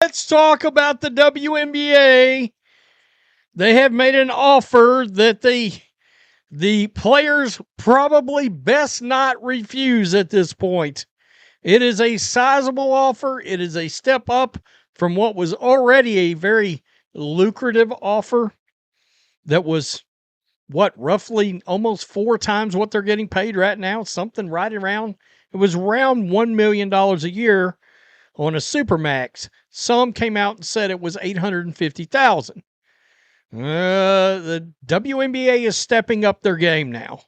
Let's talk about the WNBA. They have made an offer that the players probably best not refuse at this point. It is a sizable offer. It is a step up from what was already a very lucrative offer that was, roughly almost 4 times what they're getting paid right now. Something right around, it was around $1 million a year on a supermax. Some came out and said it was $850,000. The WNBA is stepping up their game now.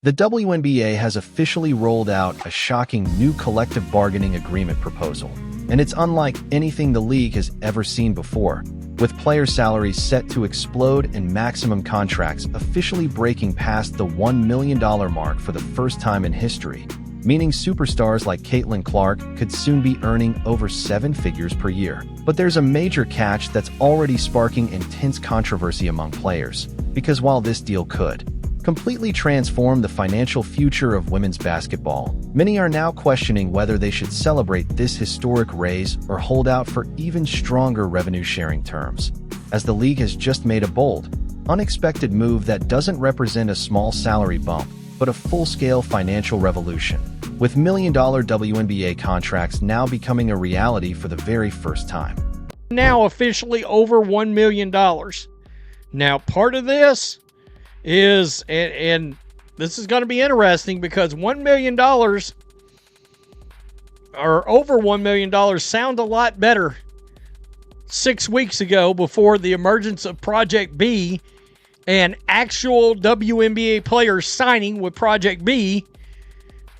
The WNBA has officially rolled out a shocking new collective bargaining agreement proposal, and it's unlike anything the league has ever seen before, with player salaries set to explode and maximum contracts officially breaking past the $1 million mark for the first time in history, meaning superstars like Caitlin Clark could soon be earning over 7 figures per year. But there's a major catch that's already sparking intense controversy among players, because while this deal could completely transform the financial future of women's basketball, many are now questioning whether they should celebrate this historic raise or hold out for even stronger revenue-sharing terms, as the league has just made a bold, unexpected move that doesn't represent a small salary bump, but a full-scale financial revolution, with million-dollar WNBA contracts now becoming a reality for the very first time. Now officially over $1 million. Now, part of this is, and this is going to be interesting because $1 million or over $1 million sound a lot better 6 weeks ago before the emergence of Project B and actual WNBA players signing with Project B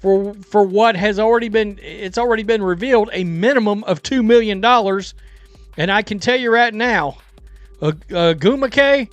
for what has already been, it's already been revealed, a minimum of $2 million. And I can tell you right now, Gumake,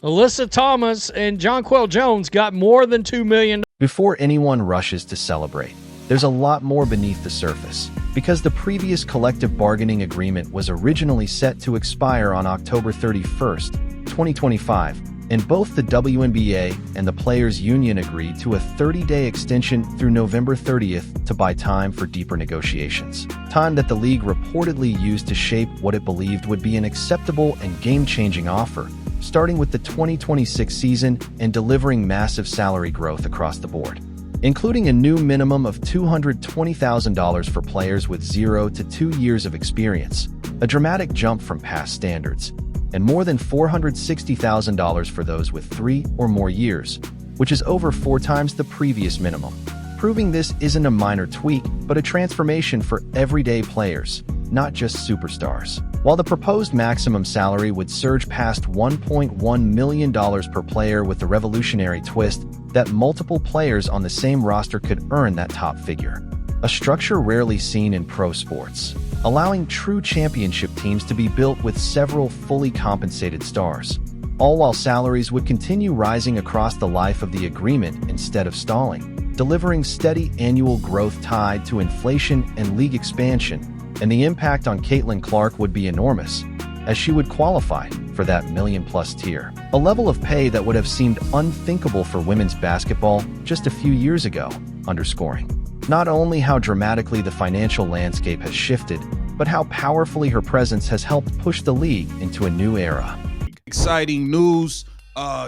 Alyssa Thomas, and Jonquel Jones got more than $2 million. Before anyone rushes to celebrate, there's a lot more beneath the surface, because the previous collective bargaining agreement was originally set to expire on October 31st, 2025, and both the WNBA and the Players Union agreed to a 30-day extension through November 30th to buy time for deeper negotiations, time that the league reportedly used to shape what it believed would be an acceptable and game-changing offer, starting with the 2026 season and delivering massive salary growth across the board, including a new minimum of $220,000 for players with 0 to 2 years of experience, a dramatic jump from past standards, and more than $460,000 for those with 3 or more years, which is over 4 times the previous minimum, proving this isn't a minor tweak, but a transformation for everyday players, not just superstars. While the proposed maximum salary would surge past $1.1 million per player with the revolutionary twist that multiple players on the same roster could earn that top figure, a structure rarely seen in pro sports, allowing true championship teams to be built with several fully compensated stars, all while salaries would continue rising across the life of the agreement instead of stalling, delivering steady annual growth tied to inflation and league expansion. And the impact on Caitlin Clark would be enormous, as she would qualify for that million-plus tier, a level of pay that would have seemed unthinkable for women's basketball just a few years ago, underscoring not only how dramatically the financial landscape has shifted, but how powerfully her presence has helped push the league into a new era. Exciting news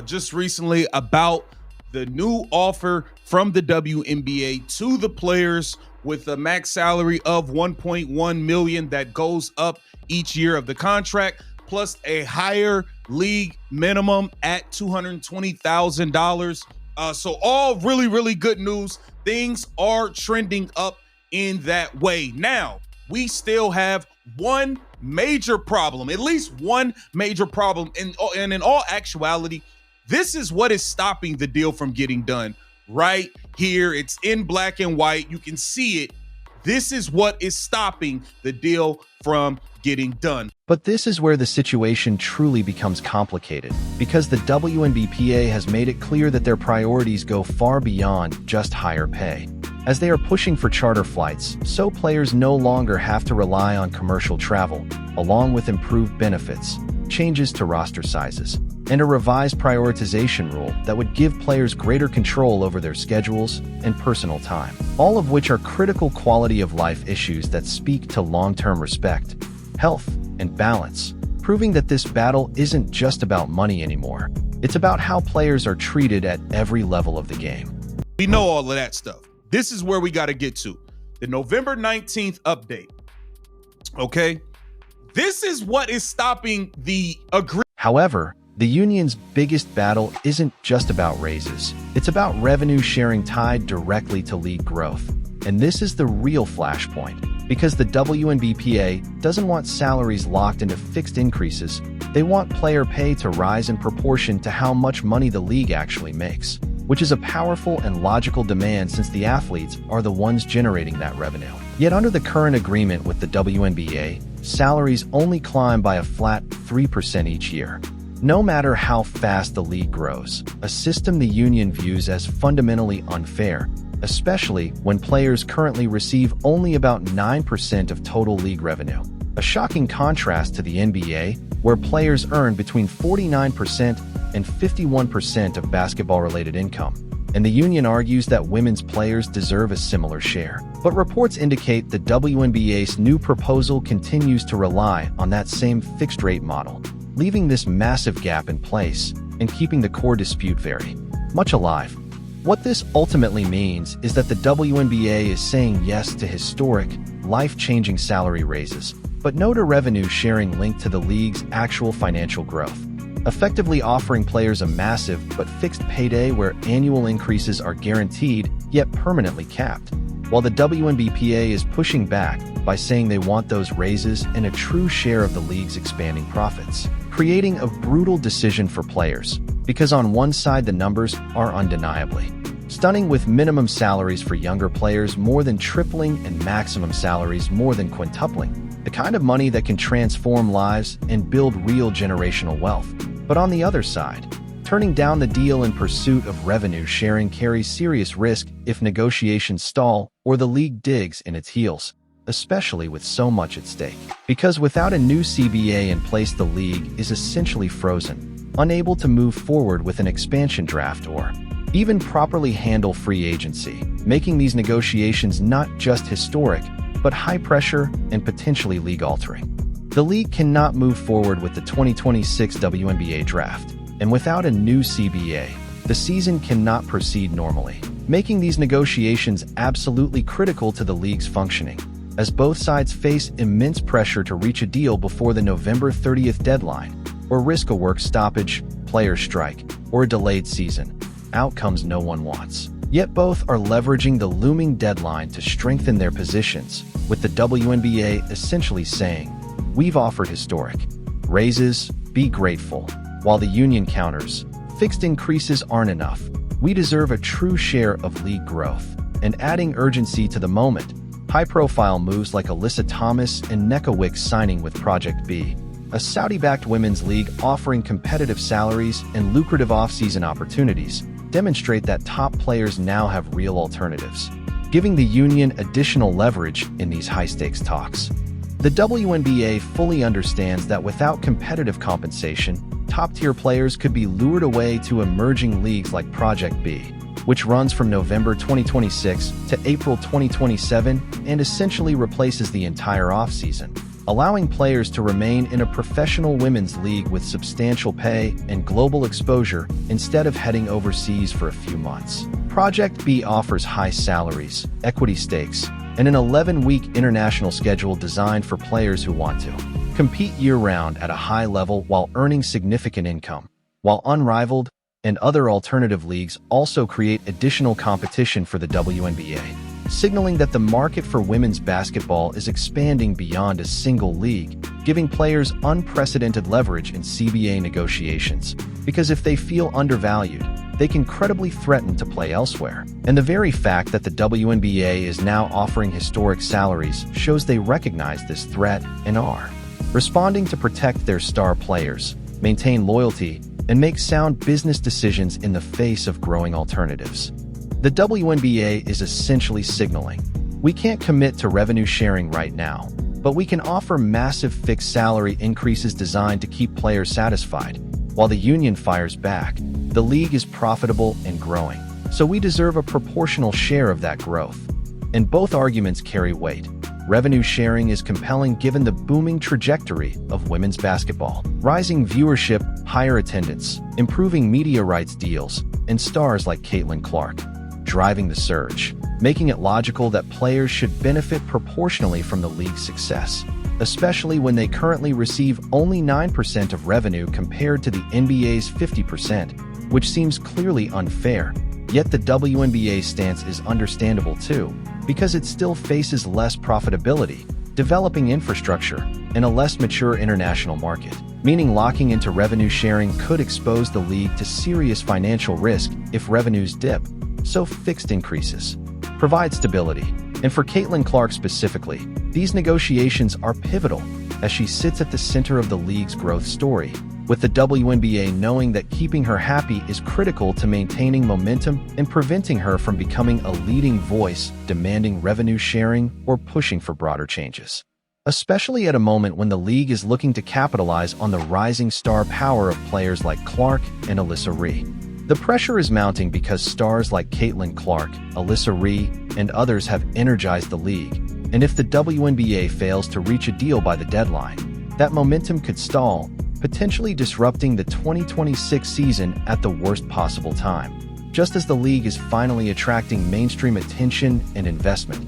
just recently about the new offer from the WNBA to the players with a max salary of $1.1 million that goes up each year of the contract, plus a higher league minimum at $220,000. So all really, really good news. Things are trending up in that way. Now, we still have one major problem, at least one major problem. And in all actuality, this is what is stopping the deal from getting done. Right here, it's in black and white. You can see it. This is what is stopping the deal from getting done. But this is where the situation truly becomes complicated, because the WNBPA has made it clear that their priorities go far beyond just higher pay, as they are pushing for charter flights, so players no longer have to rely on commercial travel, along with improved benefits, changes to roster sizes, and a revised prioritization rule that would give players greater control over their schedules and personal time, all of which are critical quality of life issues that speak to long-term respect, health, and balance, proving that this battle isn't just about money anymore. It's about how players are treated at every level of the game. We know all of that stuff. This is where we got to get to. The November 19th update. Okay? This is what is stopping the agreement. However, the union's biggest battle isn't just about raises. It's about revenue sharing tied directly to league growth. And this is the real flashpoint, because the WNBPA doesn't want salaries locked into fixed increases. They want player pay to rise in proportion to how much money the league actually makes, which is a powerful and logical demand since the athletes are the ones generating that revenue. Yet under the current agreement with the WNBA, salaries only climb by a flat 3% each year. No matter how fast the league grows, a system the union views as fundamentally unfair, especially when players currently receive only about 9% of total league revenue. A shocking contrast to the NBA, where players earn between 49% and 51% of basketball-related income. And the union argues that women's players deserve a similar share. But reports indicate the WNBA's new proposal continues to rely on that same fixed-rate model, leaving this massive gap in place and keeping the core dispute very much alive. What this ultimately means is that the WNBA is saying yes to historic, life-changing salary raises, but no to revenue sharing linked to the league's actual financial growth, effectively offering players a massive but fixed payday where annual increases are guaranteed yet permanently capped, while the WNBPA is pushing back by saying they want those raises and a true share of the league's expanding profits, creating a brutal decision for players, because on one side the numbers are undeniably stunning, with minimum salaries for younger players more than tripling and maximum salaries more than quintupling, the kind of money that can transform lives and build real generational wealth. But on the other side, turning down the deal in pursuit of revenue sharing carries serious risk if negotiations stall or the league digs in its heels, especially with so much at stake. Because without a new CBA in place, the league is essentially frozen, unable to move forward with an expansion draft or even properly handle free agency, making these negotiations not just historic, but high pressure and potentially league-altering. The league cannot move forward with the 2026 WNBA draft, and without a new CBA, the season cannot proceed normally, making these negotiations absolutely critical to the league's functioning, as both sides face immense pressure to reach a deal before the November 30th deadline, or risk a work stoppage, player strike, or a delayed season, outcomes no one wants. Yet both are leveraging the looming deadline to strengthen their positions, with the WNBA essentially saying, "We've offered historic raises, be grateful," while the union counters, "Fixed increases aren't enough. We deserve a true share of league growth," and adding urgency to the moment. High-profile moves like Alyssa Thomas and Nneka Wicks signing with Project B, a Saudi-backed women's league offering competitive salaries and lucrative off-season opportunities, demonstrate that top players now have real alternatives, giving the union additional leverage in these high-stakes talks. The WNBA fully understands that without competitive compensation, top-tier players could be lured away to emerging leagues like Project B, which runs from November 2026 to April 2027 and essentially replaces the entire offseason, allowing players to remain in a professional women's league with substantial pay and global exposure instead of heading overseas for a few months. Project B offers high salaries, equity stakes, and an 11-week international schedule designed for players who want to compete year-round at a high level while earning significant income, while Unrivaled and other alternative leagues also create additional competition for the WNBA, signaling that the market for women's basketball is expanding beyond a single league, giving players unprecedented leverage in CBA negotiations, because if they feel undervalued, they can credibly threaten to play elsewhere. And the very fact that the WNBA is now offering historic salaries shows they recognize this threat and are responding to protect their star players, maintain loyalty, and make sound business decisions in the face of growing alternatives. The WNBA is essentially signaling, we can't commit to revenue sharing right now, but we can offer massive fixed salary increases designed to keep players satisfied. While the union fires back, the league is profitable and growing, so we deserve a proportional share of that growth. And both arguments carry weight. revenue sharing is compelling given the booming trajectory of women's basketball. Rising viewership, higher attendance, improving media rights deals, and stars like Caitlin Clark driving the surge, making it logical that players should benefit proportionally from the league's success, especially when they currently receive only 9% of revenue compared to the NBA's 50%, which seems clearly unfair. Yet the WNBA's stance is understandable too, because it still faces less profitability, developing infrastructure, and a less mature international market, meaning locking into revenue sharing could expose the league to serious financial risk if revenues dip, so fixed increases provide stability. And for Caitlin Clark specifically, these negotiations are pivotal as she sits at the center of the league's growth story, with the WNBA knowing that keeping her happy is critical to maintaining momentum and preventing her from becoming a leading voice demanding revenue sharing or pushing for broader changes. Especially at a moment when the league is looking to capitalize on the rising star power of players like Clark and Alyssa Ree. The pressure is mounting because stars like Caitlin Clark, Alyssa Ree, and others have energized the league, and if the WNBA fails to reach a deal by the deadline, that momentum could stall, potentially disrupting the 2026 season at the worst possible time, just as the league is finally attracting mainstream attention and investment,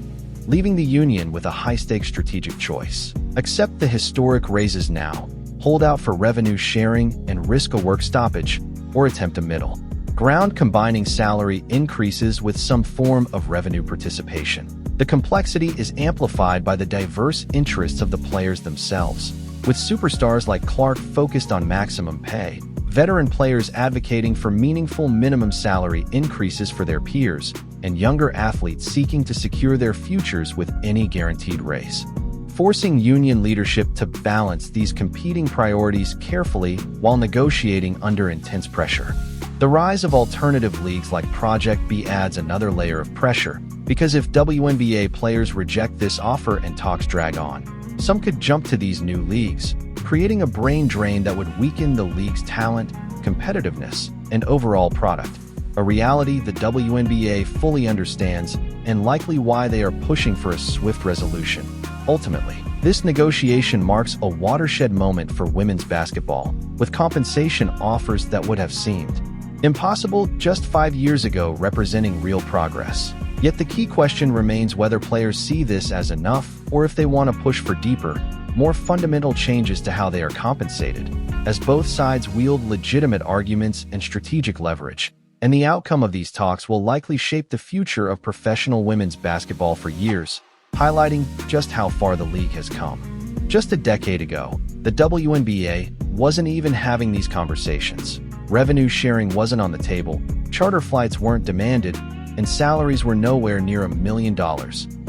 leaving the union with a high-stakes strategic choice. Accept the historic raises now, hold out for revenue sharing and risk a work stoppage, or attempt a middle ground combining salary increases with some form of revenue participation. The complexity is amplified by the diverse interests of the players themselves, with superstars like Clark focused on maximum pay, veteran players advocating for meaningful minimum salary increases for their peers, and younger athletes seeking to secure their futures with any guaranteed raise, forcing union leadership to balance these competing priorities carefully while negotiating under intense pressure. The rise of alternative leagues like Project B adds another layer of pressure, because if WNBA players reject this offer and talks drag on, some could jump to these new leagues, creating a brain drain that would weaken the league's talent, competitiveness, and overall product, a reality the WNBA fully understands and likely why they are pushing for a swift resolution. Ultimately, this negotiation marks a watershed moment for women's basketball, with compensation offers that would have seemed impossible just 5 years ago representing real progress. Yet the key question remains whether players see this as enough or if they want to push for deeper, more fundamental changes to how they are compensated, as both sides wield legitimate arguments and strategic leverage. And the outcome of these talks will likely shape the future of professional women's basketball for years, highlighting just how far the league has come. Just a decade ago, the WNBA wasn't even having these conversations. Revenue sharing wasn't on the table, charter flights weren't demanded, and salaries were nowhere near $1 million,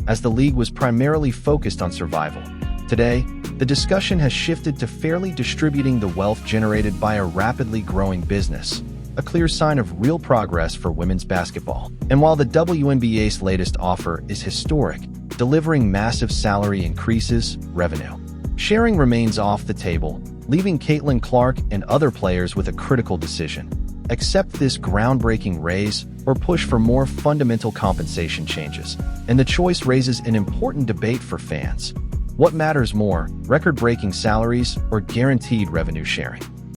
as the league was primarily focused on survival. Today, the discussion has shifted to fairly distributing the wealth generated by a rapidly growing business, a clear sign of real progress for women's basketball. And while the WNBA's latest offer is historic, delivering massive salary increases, revenue sharing remains off the table, leaving Caitlin Clark and other players with a critical decision: accept this groundbreaking raise or push for more fundamental compensation changes. And the choice raises an important debate for fans. What matters more, record-breaking salaries or guaranteed revenue sharing?